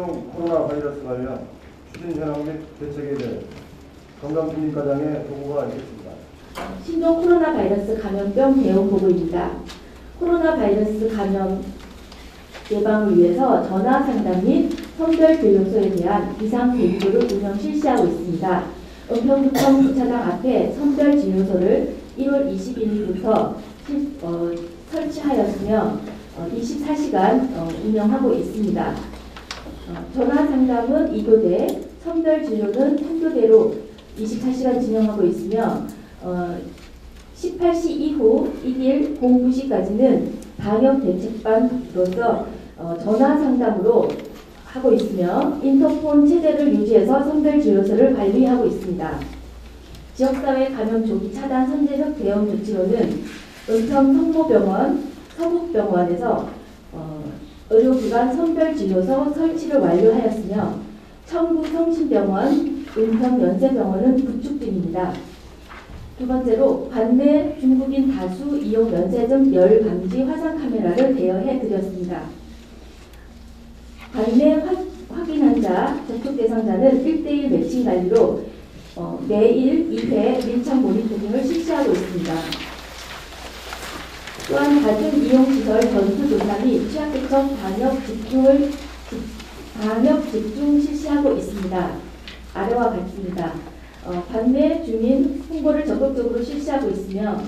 신종 코로나 바이러스 관련 추진 현황 및 대책에 대해 건강주민과장의 보고가 있겠습니다. 신종 코로나 바이러스 감염병 대응 보고입니다. 코로나 바이러스 감염 예방을 위해서 전화 상담 및 선별진료소에 대한 비상 대기조를 운영 실시하고 있습니다. 은평구청 주차장 앞에 선별진료소를 1월 21일부터 설치하였으며 24시간 운영하고 있습니다. 전화 상담은 2교대, 선별진료는 3교대로 24시간 진행하고 있으며 18시 이후 1일 09시까지는 방역대책반으로서 전화 상담으로 하고 있으며 인터폰 체제를 유지해서 선별진료소를 관리하고 있습니다. 지역사회 감염 조기 차단 선제적 대응 조치로는 은평 성모병원, 서북병원에서 의료기관 선별진료소 설치를 완료하였으며 청구 성심병원, 은평 연세병원은 구축 중입니다. 두 번째로 관내 중국인 다수 이용 면세점 열 감지 화상 카메라를 대여해 드렸습니다. 관내 확인 환자 접촉 대상자는 1대1 매칭 관리로 매일 2회 밀착 모니터링을 실시하고 있습니다. 또한 가중 이용시설 전수조사 및 취약계층 방역 집중 실시하고 있습니다. 아래와 같습니다. 관내 주민 홍보를 적극적으로 실시하고 있으며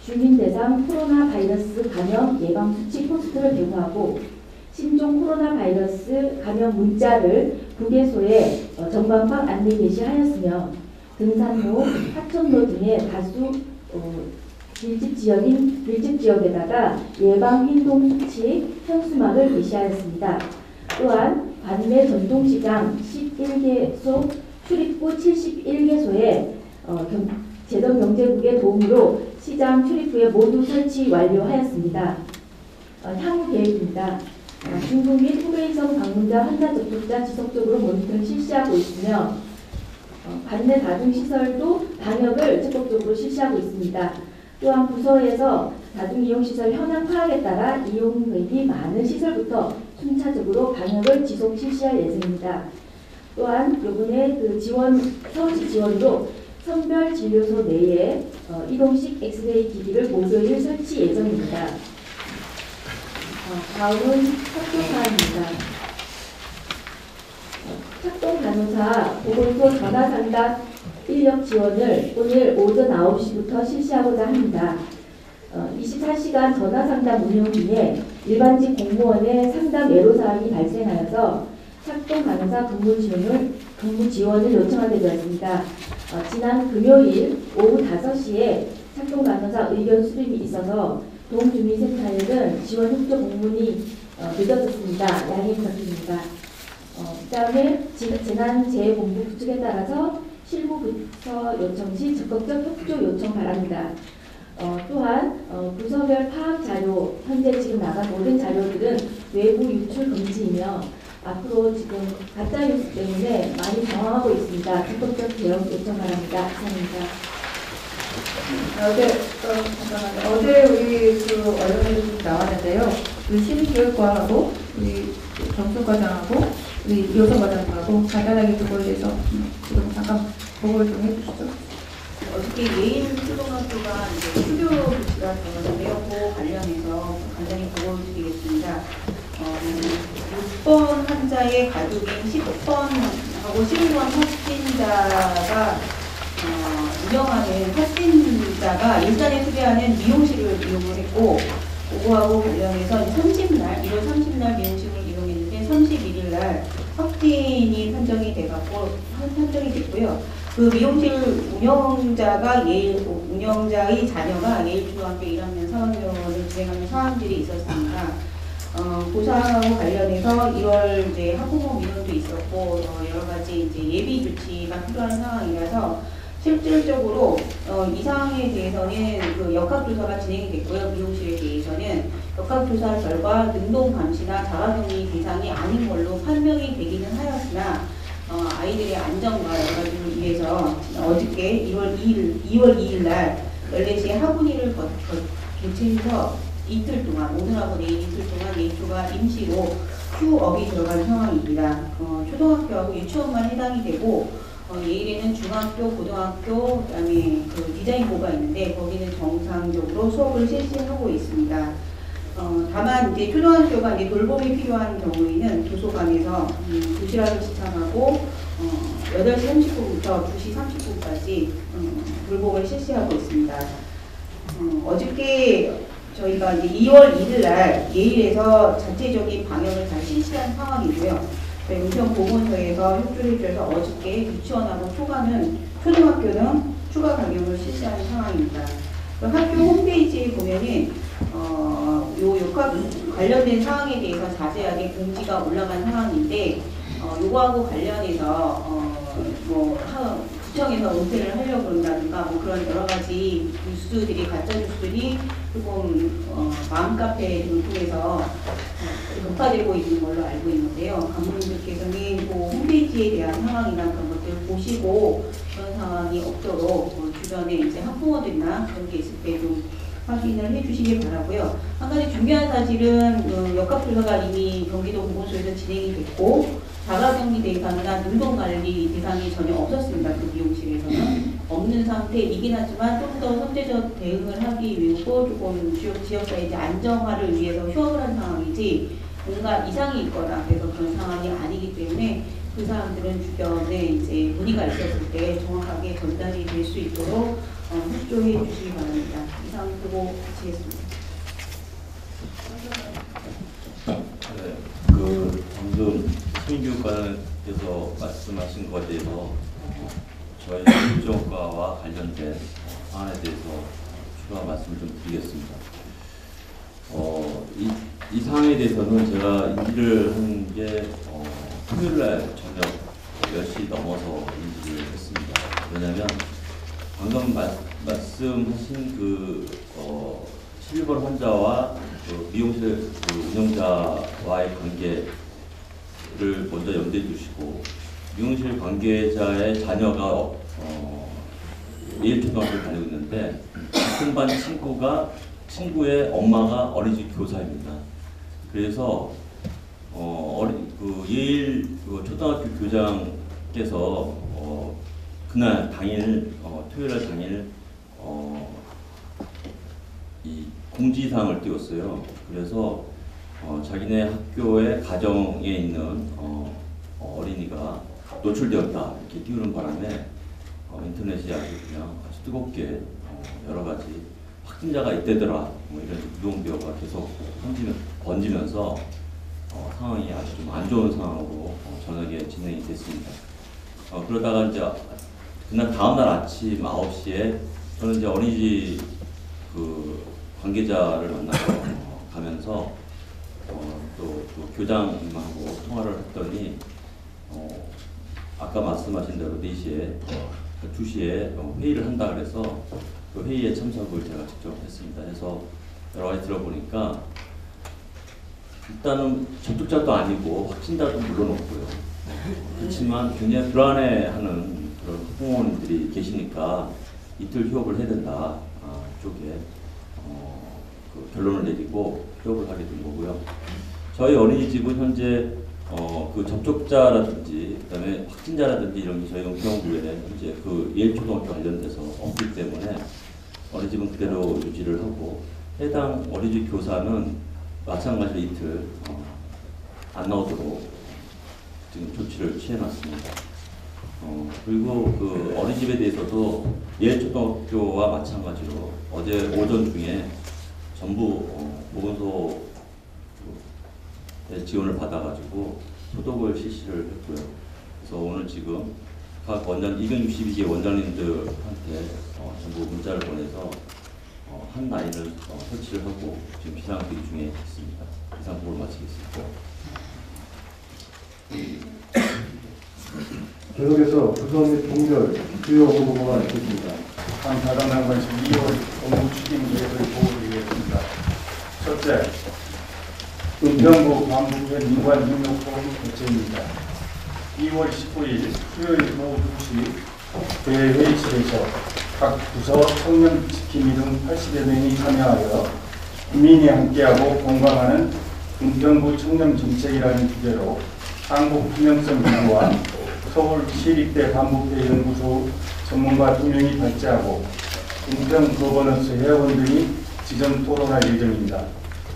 주민 대상 코로나 바이러스 감염 예방 수칙 포스터를 배부하고 신종 코로나 바이러스 감염 문자를 국외소에 전광판 안내 게시하였으며 등산로, 하천로 등의 다수 밀집 지역에다가 예방 행동 수칙 현수막을 게시하였습니다. 또한 관내 전통시장 11개소 출입구 71개소에 재정경제국의 도움으로 시장 출입구에 모두 설치 완료하였습니다. 향후 계획입니다. 중국 및 후베이성 방문자 환자 접촉자 지속적으로 모니터링 실시하고 있으며 관내 다중시설도 방역을 적극적으로 실시하고 있습니다. 또한 부서에서 다중이용시설 현황 파악에 따라 이용객이 많은 시설부터 순차적으로 방역을 지속 실시할 예정입니다. 또한 이번에 서울시 지원으로 선별진료소 내에 이동식 엑스레이 기기를 목요일 설치 예정입니다. 다음은 착동사항입니다. 착동간호사 보건소 전화상담 인력 지원을 오늘 오전 9시부터 실시하고자 합니다. 24시간 전화상담 운영 중에 일반직 공무원의 상담 애로사항이 발생하여서 착동간호사 근무 지원을 요청하게 되었습니다. 지난 금요일 오후 5시에 착동간호사 의견 수립이 있어서 동주민센터에는 지원 협조 공문이 늦어졌습니다. 양해 부탁드립니다. 그 다음에 재난재해본부 구축에 따라서 실무부서 요청 시 적극적 협조 요청 바랍니다. 또한 부서별 파악 자료, 현재 지금 나간 모든 자료들은 외부 유출 금지이며 앞으로 지금 가짜뉴스 때문에 많이 당황하고 있습니다. 적극적 대응 요청 바랍니다. 감사합니다. 어제 우리 언론에도 좀 나왔는데요. 시민교육과하고 우리 정수과장하고 우리 요서과장하고 간단하게 그거에 대해서 지금 잠깐 보고를 좀 해주시죠. 어저께 예인초등학교가 수교 조치가 들어갔는데요. 그 관련해서 간단히 보고를 드리겠습니다. 6번 환자의 가족인 10번하고 11번 확진자가 운영하는 확진자가 일산에 수배하는 미용실을 이용을 했고, 그거하고 관련해서 30날, 1월 30날 미용실을 이용했는데 31일날 확진이 판정이 됐고요. 그 미용실 운영자의 자녀가 예일초등학교 1학년 4학년을 진행하는 사항들이 있었습니다. 그 사항하고 관련해서 1월 이제 학부모 민원도 있었고 여러 가지 이제 예비 조치가 필요한 상황이라서 실질적으로 이 사항에 대해서는 그 역학조사가 진행이 됐고요. 미용실에 대해서는 역학조사 결과 능동 감시나 자가격리 대상이 아닌 걸로 판명이 되기는 하였으나 아이들의 안전과 여러 가지를 위해서 어저께 2월 2일 날 14시에 학원일을 개최해서 이틀 동안, 오늘하고 내일 이틀 동안 예초가 임시로 휴업이 들어간 상황입니다. 초등학교하고 유치원만 해당이 되고 내일에는 중학교, 고등학교, 그다음에 그 디자인고가 있는데 거기는 정상적으로 수업을 실시하고 있습니다. 다만 이제 초등학교가 이제 돌봄이 필요한 경우에는 도서관에서 도시락을 지참하고 8시 30분부터 2시 30분까지 돌봄을 실시하고 있습니다. 어저께 저희가 이제 2월 1일 날 예일에서 자체적인 방역을 다 실시한 상황이고요. 저희 은평보건소에서 협조를 해줘서 어저께 유치원하고 초등학교는 추가 방역을 실시하는 상황입니다. 학교 홈페이지에 보면은 요 역학 관련된 사항에 대해서 자세하게 공지가 올라간 상황인데 요거하고 관련해서 구청에서 은폐를 하려고 그런다든가 그런 여러 가지 뉴스들이 가짜 뉴스들이 조금 마음카페 등을 통해서 녹화되고 있는 걸로 알고 있는데요. 감독님들께서는 홈페이지에 대한 상황이나 그런 것들 보시고 그런 상황이 없도록 주변에 이제 학부모들이나 그런 게 있을 때 좀 확인을 해주시기 바라고요. 한 가지 중요한 사실은 역학조사가 이미 경기도 보건소에서 진행이 됐고 자가격리 대상이나 능동관리 대상이 전혀 없었습니다. 그 미용실에서는 없는 상태이긴 하지만 좀 더 선제적 대응을 하기 위해서 조금 지역사회 이제 안정화를 위해서 휴업을 한 상황이지 뭔가 이상이 있거나 그래서 그런 상황이 아니기 때문에 그 사람들은 주변에 이제 문의가 있었을 때 정확하게 전달이 될 수 있도록 협조해 주시기 바랍니다. 이상 보고 마치겠습니다. 네, 방금 신교육관께서 말씀하신 것에 대해서 저희 행정과와 관련된 사안에 대해서 추가 말씀을 좀 드리겠습니다. 이 사안에 대해서는 제가 인지를 한 게 토요일날 저녁 10시 넘어서 인지를 했습니다. 왜냐하면 방금 말씀하신 그 11번 환자와 그 미용실 운영자와의 관계를 먼저 염두에 두시고 미용실 관계자의 자녀가 예일초등학교를 다니고 있는데 같은 반 친구의 엄마가 어린이집 교사입니다. 그래서 예일 초등학교 교장께서 그날 당일 토요일 당일 이 공지사항을 띄웠어요. 그래서 자기네 학교의 가정에 있는 어린이가 노출되었다 이렇게 띄우는 바람에 인터넷이 아주 뜨겁게 여러 가지 확진자가 있대더라 이런 유동비어가 계속 번지면서 상황이 아주 좀 안 좋은 상황으로 저녁에 진행이 됐습니다. 그러다가 이제 그날 다음날 아침 9시에 저는 이제 어린이집 관계자를 만나러 가면서 또 교장님하고 통화를 했더니 아까 말씀하신 대로 4시에 2시에 회의를 한다 그래서 그 회의에 참석을 제가 직접 했습니다. 해서 여러 가지 들어보니까 일단은 접촉자도 아니고 확진자도 물론 없고요. 그렇지만 굉장히 불안해하는 그런 학부모님들이 계시니까 이틀 휴업을 해야 된다 쪽에 그 결론을 내리고 휴업을 하게 된 거고요. 저희 어린이집은 현재 그 접촉자라든지 그다음에 확진자라든지 이런 게 저희 은평구에 현재 그 예일초등학교 관련돼서 없기 때문에 어린이집은 그대로 유지를 하고 해당 어린이집 교사는 마찬가지로 이틀 안 나오도록 지금 조치를 취해놨습니다. 그리고 그 어린이집에 대해서도 예일초등학교와 마찬가지로 어제 오전 중에 전부 보건소의 지원을 받아가지고 소독을 실시를 했고요. 그래서 오늘 지금 각 262개 원장님들한테 전부 문자를 보내서 한 라인을 설치를 하고 지금 비상대기 중에 있습니다. 이상 보고를 마치겠습니다. 계속해서 구성 및 동결 주요 후보가 있겠습니다. 한 다단한 것이 2월 업무 추진 계획을 보고드리겠습니다. 첫째, 은평구 관부의 민관 능력보험 개최입니다. 2월 19일 수요일 오후 2시 대회의실에서 각 부서 청년 지킴이 등 80여 명이 참여하여 국민이 함께하고 공감하는 은평구 청렴정책이라는 주제로 한국투명성연구와 서울시립대 반부패연구소 전문가 2명이 발제하고 은평 거버넌스 회원 등이 지정 토론할 예정입니다.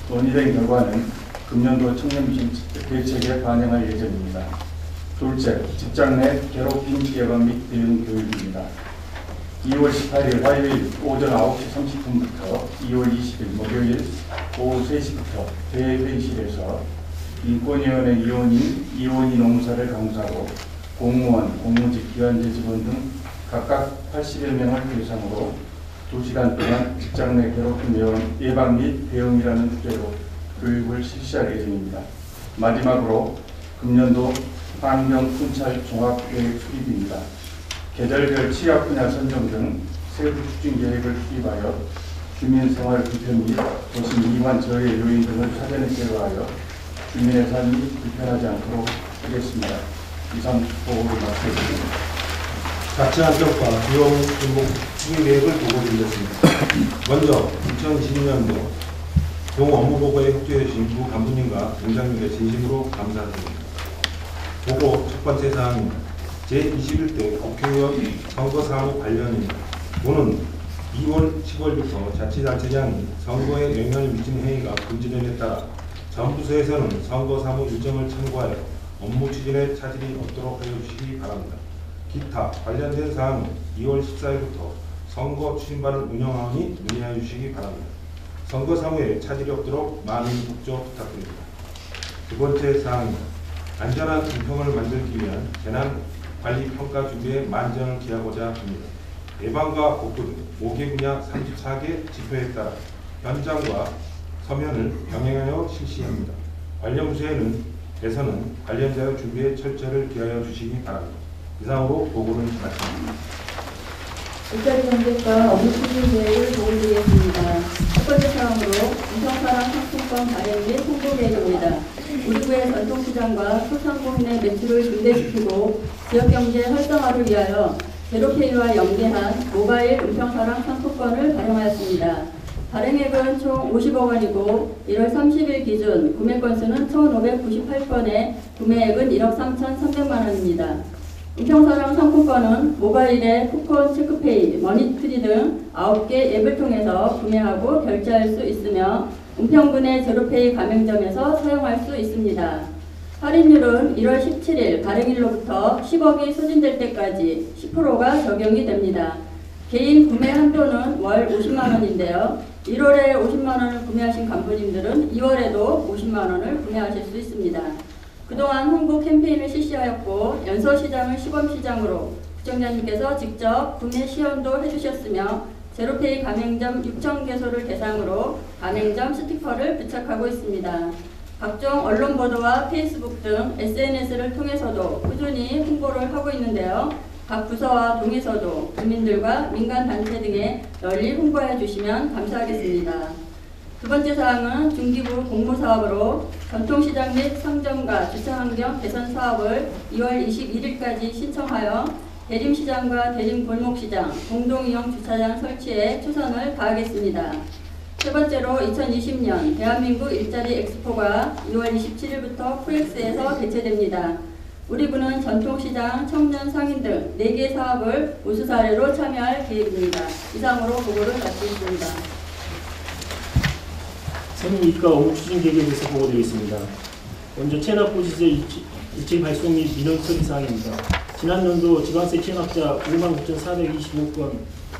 논의된 결과는 금년도 청렴대책에 반영할 예정입니다. 둘째, 직장 내 괴롭힘 예방 및 대응 교육입니다. 2월 18일 화요일 오전 9시 30분부터 2월 20일 목요일 오후 3시부터 대회의실에서 인권위원회 위원이 농사를 강사하고 공무원, 공무직, 기관제 직원 등 각각 80여 명을 대상으로 2시간 동안 직장 내 괴롭힘 예방 및 대응이라는 주제로 교육을 실시할 예정입니다. 마지막으로 금년도 환경 순찰 종합계획 수립입니다. 계절별 취약 분야 선정 등 세부 추진 계획을 수립하여 주민생활 불편 및 도심 이관 저해 요인 등을 사전에 제거하여 주민의 삶이 불편하지 않도록 하겠습니다. 이상 보고를 마치겠습니다. 자치환경과 비용 중복 추진 계획을 보고드리겠습니다. 먼저 2020년도 동 업무보고에 협조해 주신 부 간부님과 동장님께 진심으로 감사드립니다. 보고 첫 번째 사항입니다. 제21대 국회의원 선거사무 관련입니다. 오는 2월 10월부터 자치단체장이 선거에 영향을 미치는 행위가 금지됨에 따라 전 부서에서는 선거사무 일정을 참고하여 업무 추진에 차질이 없도록 해주시기 바랍니다. 기타 관련된 사항은 2월 14일부터 선거 추진반을 운영하니 문의해 주시기 바랍니다. 선거 사무에 차질이 없도록 많은 협조 부탁드립니다. 두 번째 사항입니다. 안전한 은평을 만들기 위한 재난관리평가 준비에 만전을 기하고자 합니다. 예방과 복구 등 5개 분야 34개 지표에 따라 현장과 서면을 병행하여 실시합니다. 관련 부서에서는 관련자의 준비에 철저를 기하여 주시기 바랍니다. 이상으로 보고를 마칩니다. 일자리 정책과 업무 추진 계획을 보고드리겠습니다. 첫 번째 사항으로 은평사랑 상품권 발행 및 홍보 계획입니다. 우리 구의 전통시장과 소상공인의 매출을 증대시키고 지역경제 활성화를 위하여 제로페이와 연계한 모바일 은평사랑 상품권을 발행하였습니다. 발행액은 총 50억 원이고 1월 30일 기준 구매 건수는 1,598건에 구매액은 1억 3,300만 원입니다. 은평사랑 상품권은 모바일에 쿠폰, 체크페이, 머니트리 등 9개 앱을 통해서 구매하고 결제할 수 있으며 은평군의 제로페이 가맹점에서 사용할 수 있습니다. 할인율은 1월 17일 발행일로부터 10억이 소진될 때까지 10%가 적용이 됩니다. 개인 구매 한도는 월 50만 원인데요. 1월에 50만 원을 구매하신 간부님들은 2월에도 50만 원을 구매하실 수 있습니다. 그동안 홍보 캠페인을 실시하였고 연서시장을 시범시장으로 부총장님께서 직접 구매 시연도 해주셨으며 제로페이 가맹점 6,000개소를 대상으로 가맹점 스티커를 부착하고 있습니다. 각종 언론 보도와 페이스북 등 SNS를 통해서도 꾸준히 홍보를 하고 있는데요. 각 부서와 동에서도 주민들과 민간단체 등에 널리 홍보해 주시면 감사하겠습니다. 두 번째 사항은 중기부 공모사업으로 전통시장 및 상점과 주차환경 개선 사업을 2월 21일까지 신청하여 대림시장과 대림골목시장 공동이용 주차장 설치에 최선을 다하겠습니다. 세 번째로 2020년 대한민국 일자리 엑스포가 2월 27일부터 프렉스에서 개최됩니다. 우리 부는 전통시장, 청년, 상인 등 4개 사업을 우수 사례로 참여할 계획입니다. 이상으로 보고를 마치겠습니다. 세무이익과 업무 추진 계획에 대해서 보고드리겠습니다. 먼저 체납 고지세 일찍 발송 및 민원 처리 사항입니다. 지난 연도 지방세 체납자 59,425건,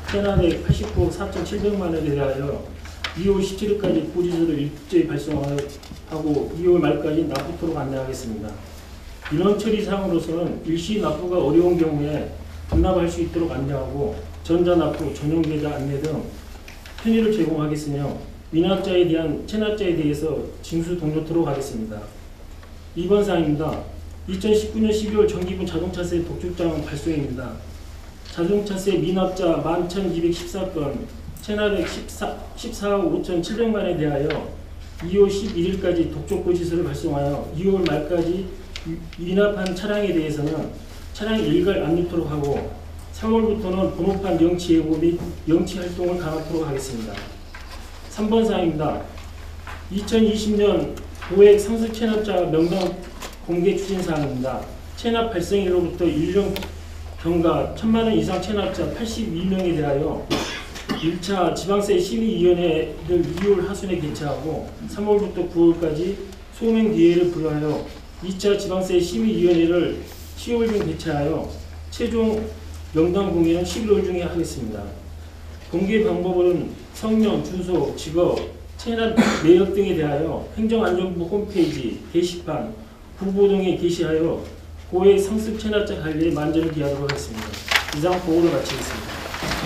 체납액 89억 4,700만 원에 대하여 2월 17일까지 고지서를 일제히 발송하고 2월 말까지 납부토록 안내하겠습니다. 민원 처리 사항으로서는 일시 납부가 어려운 경우에 반납할 수 있도록 안내하고 전자납부, 전용계좌 안내 등 편의를 제공하겠으며 미납자에 대한 체납자에 대해서 징수 동료토록 하겠습니다. 2번 사항입니다. 2019년 12월 정기분 자동차세 독촉장 발송입니다. 자동차세 미납자 11,214건, 체납액 14억 5,700만 원에 대하여 2월 11일까지 독촉고지서를 발송하여 2월 말까지 미납한 차량에 대해서는 차량 일괄 압류토록 하고 3월부터는 번호판 영치 예고 및 영치 활동을 강화토록 하겠습니다. 3번 사항입니다. 2020년 고액 상습 체납자 명단 공개 추진 사항입니다. 체납 발생일로부터 1년 경과 1,000만 원 이상 체납자 82명에 대하여 1차 지방세 심의위원회를 2월 하순에 개최하고 3월부터 9월까지 소명 기회를 부여하여 2차 지방세 심의위원회를 10월 중 개최하여 최종 명단 공개는 11월 중에 하겠습니다. 공개 방법은 성명, 주소, 직업, 체납 내역 등에 대하여 행정안전부 홈페이지, 게시판, 후보 등에 게시하여 고액 상습 체납자 관리에 만전을 기하도록 하겠습니다. 이상 보고를 마치겠습니다.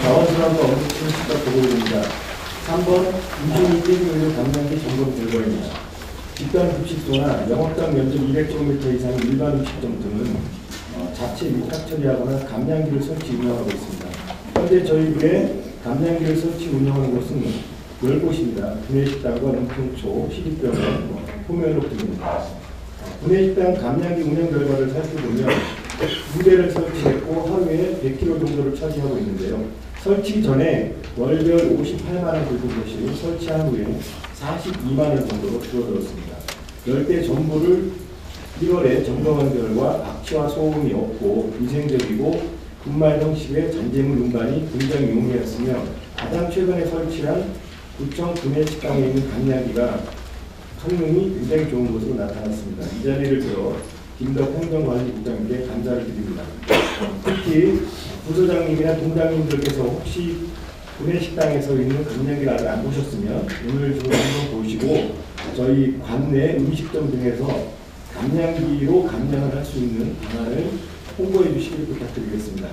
자원순환과 언급층 시각 보고드립니다. 3번 임신이 폐기물류 감량기 점검 결과입니다. 집단 급식소나 영업장 면적 200km 이상의 일반 음식점 등은 자체 위탁 처리하거나 감량기를 설치 운영하고 있습니다. 현재 저희 부에 감량기를 설치 운영하는 곳은 10곳입니다. 구내식당과 은평초, 시립병원, 포면록 등입니다. 구내식당 감량기 운영 결과를 살펴보면 2대를 설치했고 하루에 100kg 정도를 차지하고 있는데요. 설치 전에 월별 58만 원 들고 것이 설치한 후에 42만 원 정도로 줄어들었습니다. 10대 전부를 1월에 점검한 결과 악취와 소음이 없고 위생적이고 분말 형식의 잔재물 운반이 굉장히 용이했으며 가장 최근에 설치한 구청 구내식당에 있는 감량기가 성능이 굉장히 좋은 것으로 나타났습니다. 이 자리를 들어 김덕 행정관리국장님께 감사를 드립니다. 특히 부서장님이나 동장님들께서 혹시 구내식당에서 있는 감량기를 아직 안 보셨으면 오늘 좀 한번 보시고 저희 관내 음식점 등에서 감량기로 감량을 할 수 있는 방안을 홍보해 주시길 부탁드리겠습니다.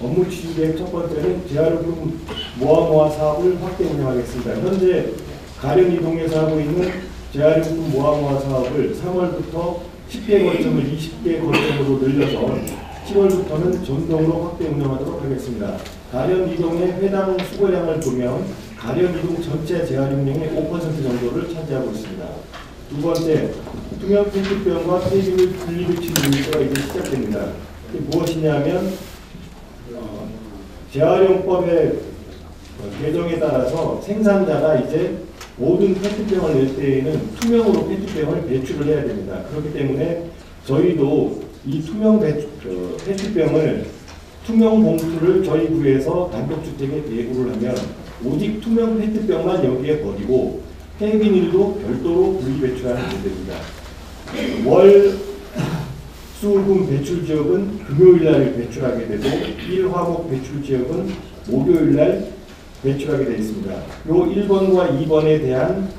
업무 추진 계획 첫 번째는 재활용품 모아 사업을 확대 운영하겠습니다. 현재 가령 이동에서 하고 있는 재활용품 모아 사업을 3월부터 10개 거점을 20개 거점으로 늘려서 10월부터는 전동으로 확대 운영하도록 하겠습니다. 가령 이동의 회당 수거량을 보면 가령 이동 전체 재활용량의 5% 정도를 차지하고 있습니다. 두 번째, 투명 페트병과 폐기물 분리배출 유입가 이제 시작됩니다. 이게 무엇이냐면 재활용법의 개정에 따라서 생산자가 이제 모든 페트병을 낼 때에는 투명으로 페트병을 배출을 해야 됩니다. 그렇기 때문에 저희도 이 투명 페트병을 투명 봉투를 저희 부에서 단독주택에 예고를 하면 오직 투명 페트병만 여기에 버리고 폐비닐도 별도로 분리배출하는 문제입니다. 월 수금 배출 지역은 금요일날 배출하게 되고 1화목 배출 지역은 목요일날 배출하게 되어 있습니다. 요 1번과 2번에 대한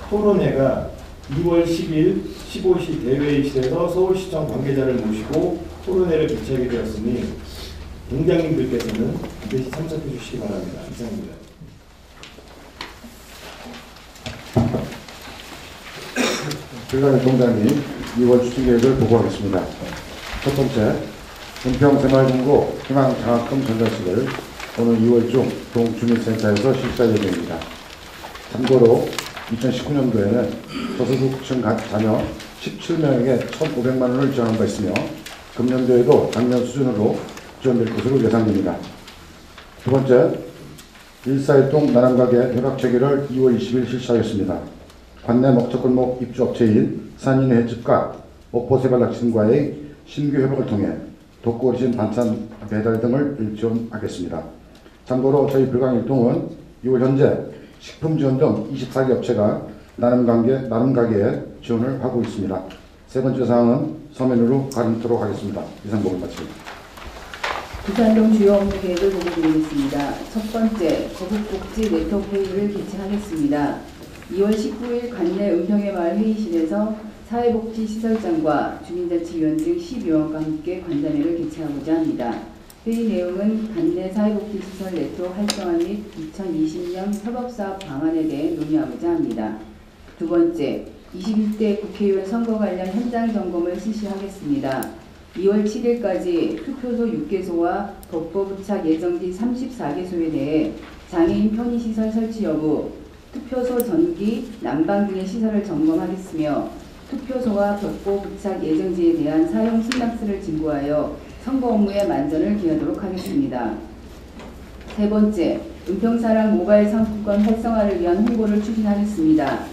토론회가 2월 10일 15시 대회의실에서 서울시청 관계자를 모시고 토론회를 개최하게 되었으니 동장님들께서는 반드시 참석해 주시기 바랍니다. 이상입니다. 불가능 동장님 2월 추진 계획을 보고하겠습니다. 첫 번째, 은평새마을금고 희망장학금 전달식을 오늘 2월 중 동주민센터에서 실시할 예정입니다. 참고로 2019년도에는 저소득층 자녀 17명에게 1,500만 원을 지원한 바 있으며 금년도에도 작년 수준으로 지원될 것으로 예상됩니다. 두 번째, 141동 나남가게 협약체계를 2월 20일 실시하였습니다. 관내 먹초골목 입주업체인 산인의 횟집과 옥포세발낙지과의 신규 협약을 통해 독거어르신 반찬 배달 등을 지원하겠습니다. 참고로 저희 불광일동은 2월 현재 식품지원점 24개 업체가 나눔가게에 지원을 하고 있습니다. 세 번째 사항은 서면으로 가름토록 하겠습니다. 이상 보고 마칩니다. 부산동 주요 업무 계획을 보고드리겠습니다. 첫 번째, 거북복지 네트워크 회의를 개최하겠습니다. 2월 19일 관내 은평의마을 회의실에서 사회복지시설장과 주민자치위원 등 12위원과 함께 간담회를 개최하고자 합니다. 회의 내용은 관내 사회복지시설 네트워크 활성화 및 2020년 협업사업 방안에 대해 논의하고자 합니다. 두 번째, 21대 국회의원 선거 관련 현장 점검을 실시하겠습니다. 2월 7일까지 투표소 6개소와 덕보부착 예정지 34개소에 대해 장애인 편의시설 설치 여부, 투표소 전기, 난방 등의 시설을 점검하겠으며 투표소와 벽보 부착 예정지에 대한 사용 승낙서를 진구하여 선거 업무에 만전을 기하도록 하겠습니다. 세 번째, 은평사랑 모바일 상품권 활성화를 위한 홍보를 추진하겠습니다.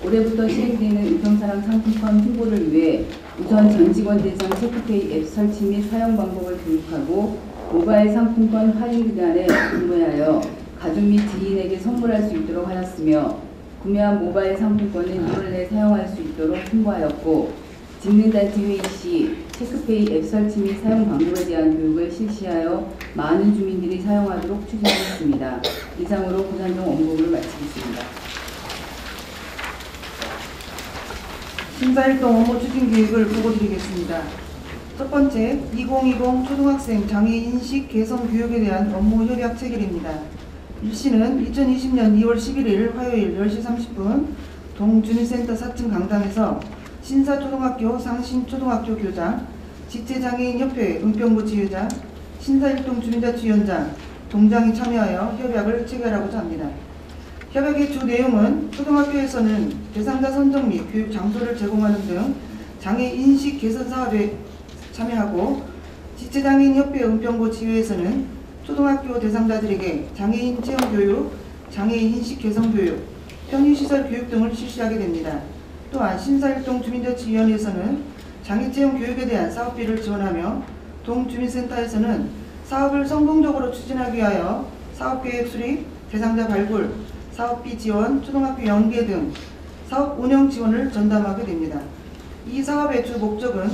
올해부터 시행되는 의평사랑 상품권 홍보를 위해 우선 전 직원 대상 체크페이 앱 설치 및 사용 방법을 교육하고 모바일 상품권 할인 기간에 구매하여 가족 및 지인에게 선물할 수 있도록 하였으며 구매한 모바일 상품권은 2월 내에 사용할 수 있도록 홍보하였고 직능단체 회의 시 체크페이 앱 설치 및 사용 방법에 대한 교육을 실시하여 많은 주민들이 사용하도록 추진하겠습니다. 이상으로 고산동 업무를 마치겠습니다. 신사일동 업무 추진 계획을 보고드리겠습니다. 첫 번째, 2020 초등학생 장애 인식 개선 교육에 대한 업무 협약 체결입니다. 일시는 2020년 2월 11일 화요일 10시 30분 동주민센터 4층 강당에서 신사초등학교 상신초등학교 교장, 지체장애인협회 은평구 지회장, 신사일동 주민자치위원장, 동장이 참여하여 협약을 체결하고자 합니다. 협약의 주 내용은 초등학교에서는 대상자 선정 및 교육 장소를 제공하는 등 장애 인식 개선 사업에 참여하고 지체장애인협회 은평구 지회에서는 초등학교 대상자들에게 장애인 체험 교육, 장애인 인식 개선 교육, 편의시설 교육 등을 실시하게 됩니다. 또한 신사일동 주민자치위원회에서는 장애체험 교육에 대한 사업비를 지원하며 동주민센터에서는 사업을 성공적으로 추진하기 위하여 사업계획 수립, 대상자 발굴, 사업비 지원, 초등학교 연계 등 사업 운영 지원을 전담하게 됩니다. 이 사업의 주 목적은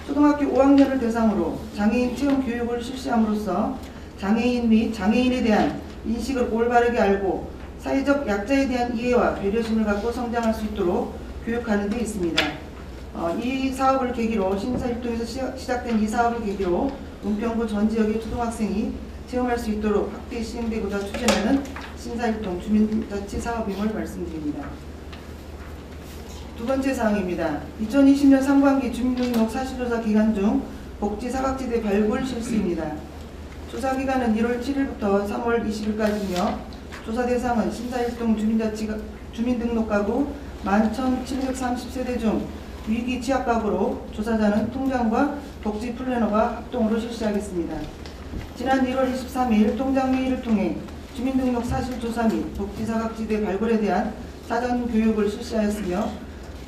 초등학교 5학년을 대상으로 장애인 체험 교육을 실시함으로써 장애인 및 장애인에 대한 인식을 올바르게 알고 사회적 약자에 대한 이해와 배려심을 갖고 성장할 수 있도록 교육하는 데 있습니다. 이 사업을 계기로 신사일동에서 시작된 이 사업을 계기로 은평구 전 지역의 초등학생이 체험할 수 있도록 확대 시행되고자 추진하는 신사일동 주민자치 사업임을 말씀드립니다. 두 번째 사항입니다. 2020년 상반기 주민등록 사실조사 기간 중 복지 사각지대 발굴 실시입니다. 조사 기간은 1월 7일부터 3월 20일까지이며 조사 대상은 신사일동 주민등록 가구 11,730세대 중 위기 취약 가구로 조사자는 통장과 복지 플래너가 합동으로 실시하겠습니다. 지난 1월 23일 통장회의를 통해 주민등록 사실조사 및 복지 사각지대 발굴에 대한 사전 교육을 실시하였으며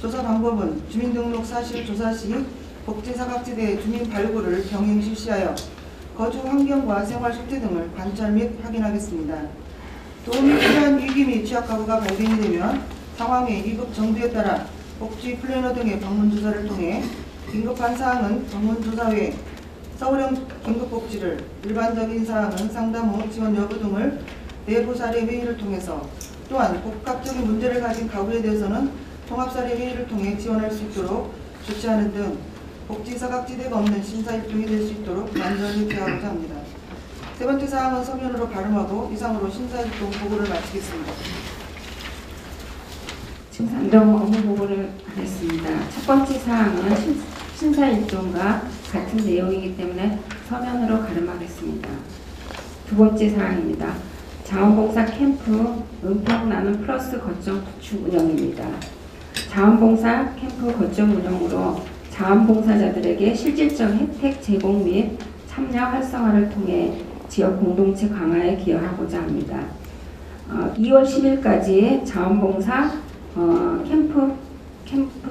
조사 방법은 주민등록 사실조사 시 복지 사각지대 주민 발굴을 병행 실시하여 거주 환경과 생활 실태 등을 관찰 및 확인하겠습니다. 도움이 필요한 위기 및 취약 가구가 발견이 되면 상황의 위급 정도에 따라 복지 플래너 등의 방문조사를 통해 긴급한 사항은 방문조사 외 서울형 긴급복지를, 일반적인 사항은 상담 후 지원 여부 등을 내부 사례 회의를 통해서 또한 복합적인 문제를 가진 가구에 대해서는 통합사례 회의를 통해 지원할 수 있도록 조치하는 등 복지 사각지대가 없는 신사일동이 될 수 있도록 만전을 기하고자 합니다. 세 번째 사항은 서면으로 발음하고 이상으로 신사일동 보고를 마치겠습니다. 중산동 업무 보고를 하겠습니다. 첫 번째 사항은 신사일동과 같은 내용이기 때문에 서면으로 발음하겠습니다. 두 번째 사항입니다. 자원봉사 캠프 은평 나눔 플러스 거점 구축 운영입니다. 자원봉사 캠프 거점 운영으로 자원봉사자들에게 실질적 혜택 제공 및 참여 활성화를 통해 지역 공동체 강화에 기여하고자 합니다. 2월 10일까지 자원봉사 캠프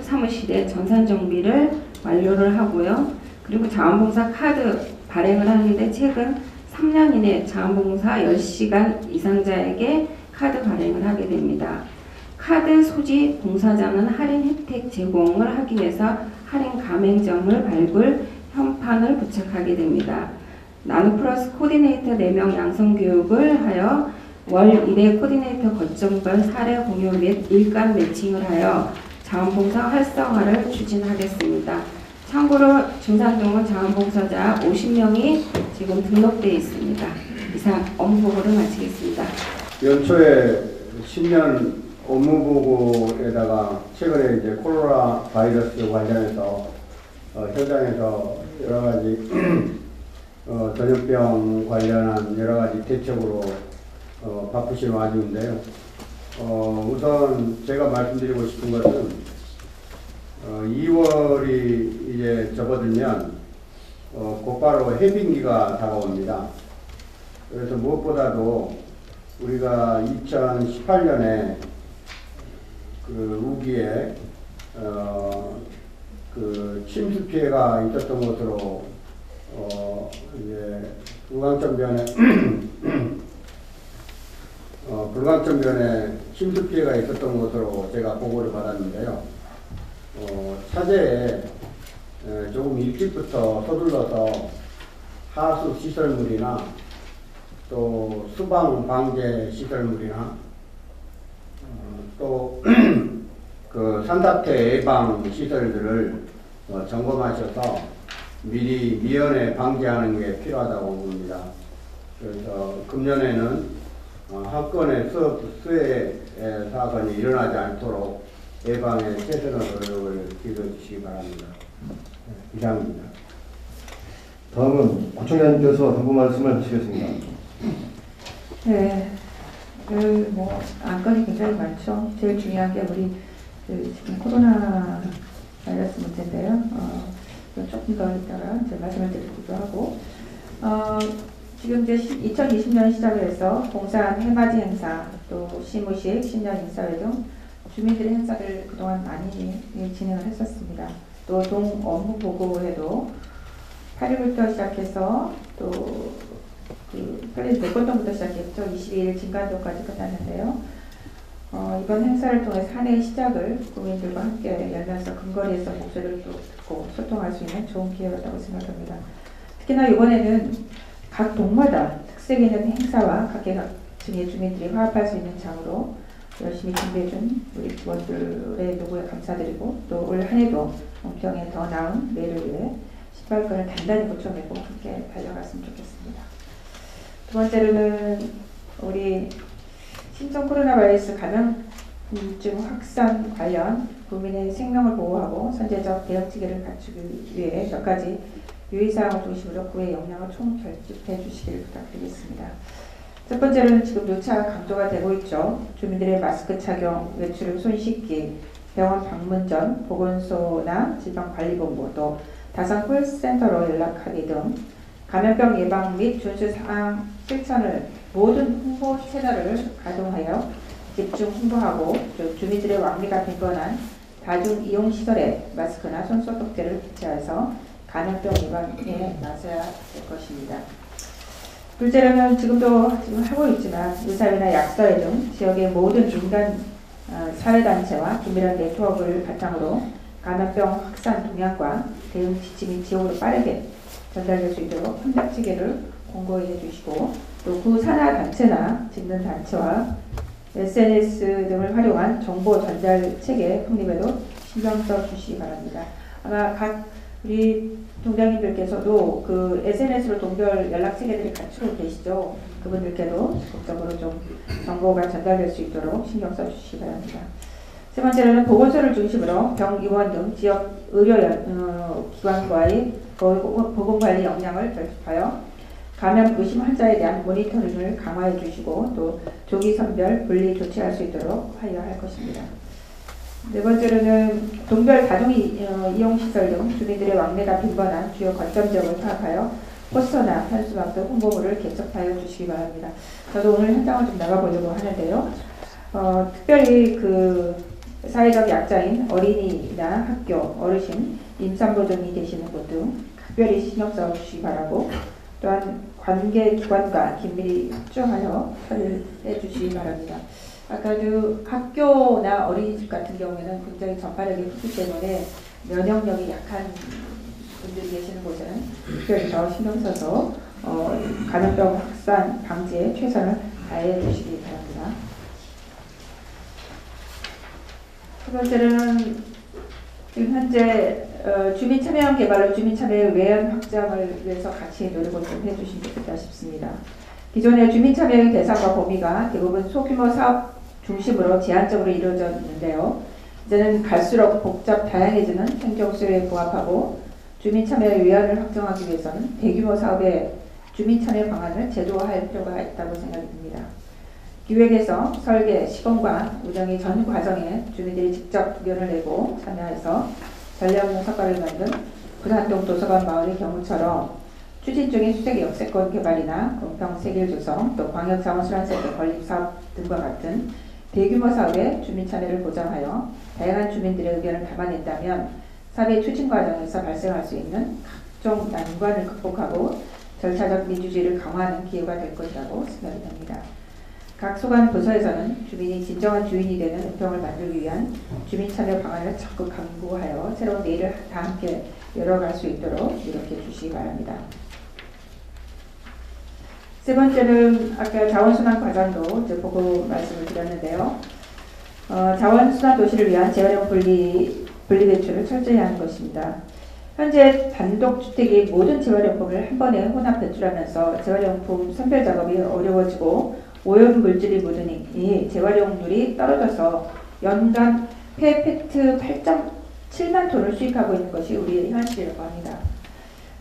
사무실에 전산 정비를 완료를 하고요. 그리고 자원봉사 카드 발행을 하는데 최근 3년 이내 자원봉사 10시간 이상자에게 카드 발행을 하게 됩니다. 카드 소지 봉사자는 할인 혜택 제공을 하기 위해서 할인 가맹점을 발굴 현판을 부착하게 됩니다. 나눔플러스 코디네이터 4명 양성 교육을 하여 월 1회 코디네이터 거점별 사례 공유 및 일감 매칭을 하여 자원봉사 활성화를 추진하겠습니다. 참고로 중산동은 자원봉사자 50명이 지금 등록되어 있습니다. 이상 업무보고를 마치겠습니다. 연초에 신년 업무보고에다가 최근에 이제 코로나 바이러스 관련해서 현장에서 여러 가지 전염병 관련한 여러 가지 대책으로 바쁘신 와중인데요. 우선 제가 말씀드리고 싶은 것은 2월이 이제 접어들면 곧바로 해빙기가 다가옵니다. 그래서 무엇보다도 우리가 2018년에 우기에 침수 피해가 있었던 것으로 이제 불광천변에 침수 피해가 있었던 것으로 제가 보고를 받았는데요. 차제에 조금 일찍부터 서둘러서 하수 시설물이나 또 수방 방제 시설물이나 또 그 산사태 예방 시설들을 점검하셔서 미리 미연에 방지하는 게 필요하다고 봅니다. 그래서 금년에는 학권의 수해 사건이 일어나지 않도록 예방에 최선의 노력을 기울여 주시기 바랍니다. 이상입니다. 다음은 구청장님께서 당부 말씀을 하시겠습니다. 네, 안건이 굉장히 많죠. 제일 중요한 게 우리 지금 코로나 바이러스 문제인데요. 조금 더 이따가 제가 말씀을 드리기도 하고, 지금 이제 2020년 시작을 해서 봉산 해맞이 행사, 또 시무식, 신년 인사회 등 주민들의 행사를 그동안 많이 진행을 했었습니다. 또 동 업무 보고회도 8일부터 시작해서 또 대권동부터 시작했죠. 22일 진간동까지 끝났는데요. 이번 행사를 통해서 한 해의 시작을 국민들과 함께 열면서 근거리에서 목소리를 또 듣고 소통할 수 있는 좋은 기회였다고 생각합니다. 특히나 이번에는 각 동마다 특색 있는 행사와 각계각층의 주민들이 화합할 수 있는 장으로 열심히 준비해준 우리 직원들의 노고에 감사드리고 또 올 한 해도 은평의 더 나은 내일을 위해 신발끈을 단단히 붙여내고 함께 달려갔으면 좋겠습니다. 두 번째로는 우리 신종 코로나 바이러스 감염증 확산 관련 국민의 생명을 보호하고 선제적 대응 체계를 갖추기 위해 몇 가지 유의사항을 중심으로 그의 역량을 총결집해 주시기를 부탁드리겠습니다. 첫 번째로는 지금 누차 강조가 되고 있죠. 주민들의 마스크 착용, 외출 후 손 씻기, 병원 방문 전 보건소나 질병관리본부 또 다산 콜센터로 연락하기 등 감염병 예방 및 준수사항 실천을 모든 홍보 채널을 가동하여 집중 홍보하고 주민들의 왕래가 빈번한 다중이용시설에 마스크나 손소독제를 배치해서 감염병 예방에 나서야 될 것입니다. 둘째로는 지금 하고 있지만 의사회나 약사회 등 지역의 모든 민간 사회단체와 긴밀한 네트워크를 바탕으로 감염병 확산 동향과 대응 지침이 지역으로 빠르게 전달될 수 있도록 협력 체계를 공고히 해주시고 또 구 산하 단체나 직능 단체와 SNS 등을 활용한 정보 전달 체계 확립에도 신경 써 주시기 바랍니다. 아마 각 우리 동장님들께서도 그 SNS로 동별 연락 체계들을 갖추고 계시죠. 그분들께도 적극적으로 좀 정보가 전달될 수 있도록 신경 써 주시기 바랍니다. 세 번째로는 보건소를 중심으로 병의원 등 지역 의료 기관과의 보건관리 역량을 결집하여 감염 의심 환자에 대한 모니터링을 강화해 주시고 또 조기 선별 분리 조치할 수 있도록 하여야 할 것입니다. 네 번째로는 동별 다중이용시설 등 주민들의 왕래가 빈번한 주요 거점 지역을 파악하여 포스터나 현수막 등 홍보물을 개척하여 주시기 바랍니다. 저도 오늘 현장을 좀 나가보려고 하는데요. 특별히 그 사회적 약자인 어린이나 학교, 어르신, 임산부 등이 되시는 곳 등 특별히 신경 써 주시기 바라고 또한 관계기관과 긴밀히 협조하여 처리를 해주시기 바랍니다. 아까도 학교나 어린이집 같은 경우에는 굉장히 전파력이 크기 때문에 면역력이 약한 분들이 계시는 곳에는 특별히 더 신경 써서 감염병 확산 방지에 최선을 다해 주시기 바랍니다. 두 번째는 지금 현재 주민 참여형 개발로 주민 참여의 외연 확장을 위해서 같이 노력을 좀 해주시면 좋겠다 싶습니다. 기존의 주민 참여의 대상과 범위가 대부분 소규모 사업 중심으로 제한적으로 이루어졌는데요. 이제는 갈수록 복잡 다양해지는 행정 수요에 부합하고 주민 참여의 외연을 확정하기 위해서는 대규모 사업의 주민 참여 방안을 제도화할 필요가 있다고 생각이 듭니다. 기획에서 설계, 시공과 운영의 전 과정에 주민들이 직접 의견을 내고 참여해서 전략 분석과를 만든 부산동 도서관 마을의 경우처럼 추진 중인 수색 역세권 개발이나 은평 세길 조성, 또 광역자원 순환센터 건립 사업 등과 같은 대규모 사업에 주민 참여를 보장하여 다양한 주민들의 의견을 담아낸다면 사업의 추진 과정에서 발생할 수 있는 각종 난관을 극복하고 절차적 민주주의를 강화하는 기회가 될 것이라고 생각이 됩니다. 각 소관 부서에서는 주민이 진정한 주인이 되는 은평을 만들기 위한 주민 참여 방안을 적극 강구하여 새로운 내일을 다 함께 열어갈 수 있도록 노력해 주시기 바랍니다. 세 번째는 아까 자원순환 과정도 이제 보고 말씀을 드렸는데요. 자원순환 도시를 위한 재활용 분리 배출을 철저히 하는 것입니다. 현재 단독주택이 모든 재활용품을 한 번에 혼합 배출하면서 재활용품 선별 작업이 어려워지고 오염 물질이 묻으니 재활용률이 떨어져서 연간 폐페트 8.7만 톤을 수입하고 있는 것이 우리의 현실이라고 합니다.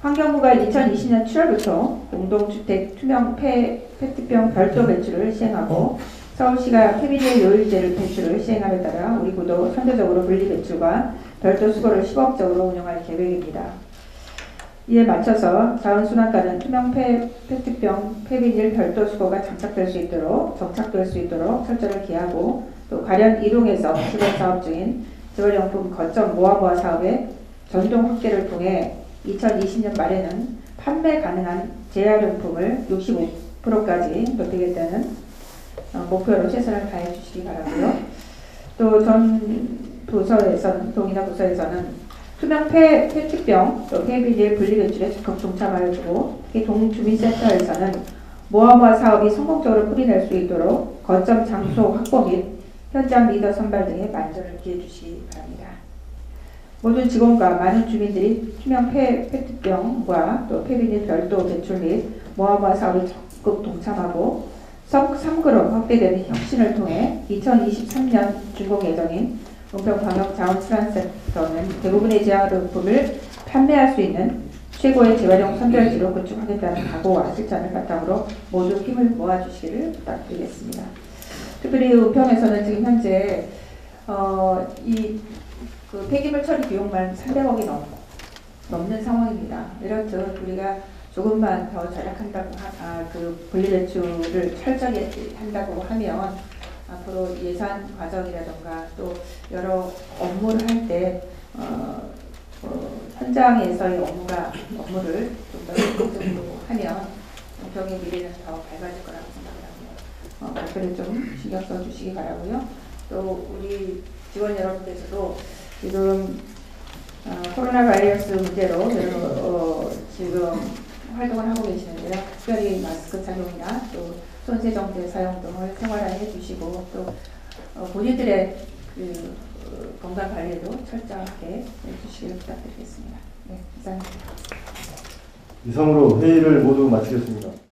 환경부가 2020년 7월부터 공동주택 투명 페트병 별도 배출을 시행하고 서울시가 폐비닐 요일제를 배출을 시행함에 따라 우리 구도 선제적으로 분리 배출과 별도 수거를 시범적으로 운영할 계획입니다. 이에 맞춰서 자원순환가는 투명 페트병 폐비닐 별도 수거가 정착될 수 있도록 철저를 기하고 또 관련 이동에서 실행 사업 중인 재활용품 거점 모아모아 사업의 전동 확대를 통해 2020년 말에는 판매 가능한 재활용품을 65%까지 높이겠다는 목표로 최선을 다해 주시기 바라고요. 또 전 부서에서는 동이나 부서에서는 투명 페트병 또 폐비닐 분리 배출에 적극 동참하여 주고 동주민센터에서는 모아모아 사업이 성공적으로 뿌리낼 수 있도록 거점 장소 확보 및 현장 리더 선발 등에 만전을 기해 주시기 바랍니다. 모든 직원과 많은 주민들이 투명 페트병과 또 폐비닐 별도 배출 및 모아모아 사업에 적극 동참하고 석 3그룹 확대되는 혁신을 통해 2023년 준공 예정인 은평광역자원순환센터는 대부분의 재활용품을 판매할 수 있는 최고의 재활용 선별지로 구축하겠다는 각오와 실천을 바탕으로 모두 힘을 모아주시기를 부탁드리겠습니다. 특별히 은평에서는 지금 현재 그 폐기물 처리 비용만 300억이 넘는 상황입니다. 이렇듯 우리가 조금만 더 절약한다고 그 분리배출을 철저히 한다고 하면 앞으로 예산 과정이라던가 또 여러 업무를 할 때 현장에서의 업무를 좀 더 적극적으로 하면 은평의 미래는 더 밝아질 거라고 생각을 합니다. 발표를 좀 신경 써주시기 바라고요. 또 우리 직원 여러분께서도 지금 코로나 바이러스 문제로 지금 활동을 하고 계시는데요. 특별히 마스크 착용이나 또 손세정제 사용 등을 생활화해 주시고 또 본인들의 그 건강 관리도 철저하게 해주시길 부탁드리겠습니다. 네, 감사합니다. 이상으로 회의를 모두 마치겠습니다.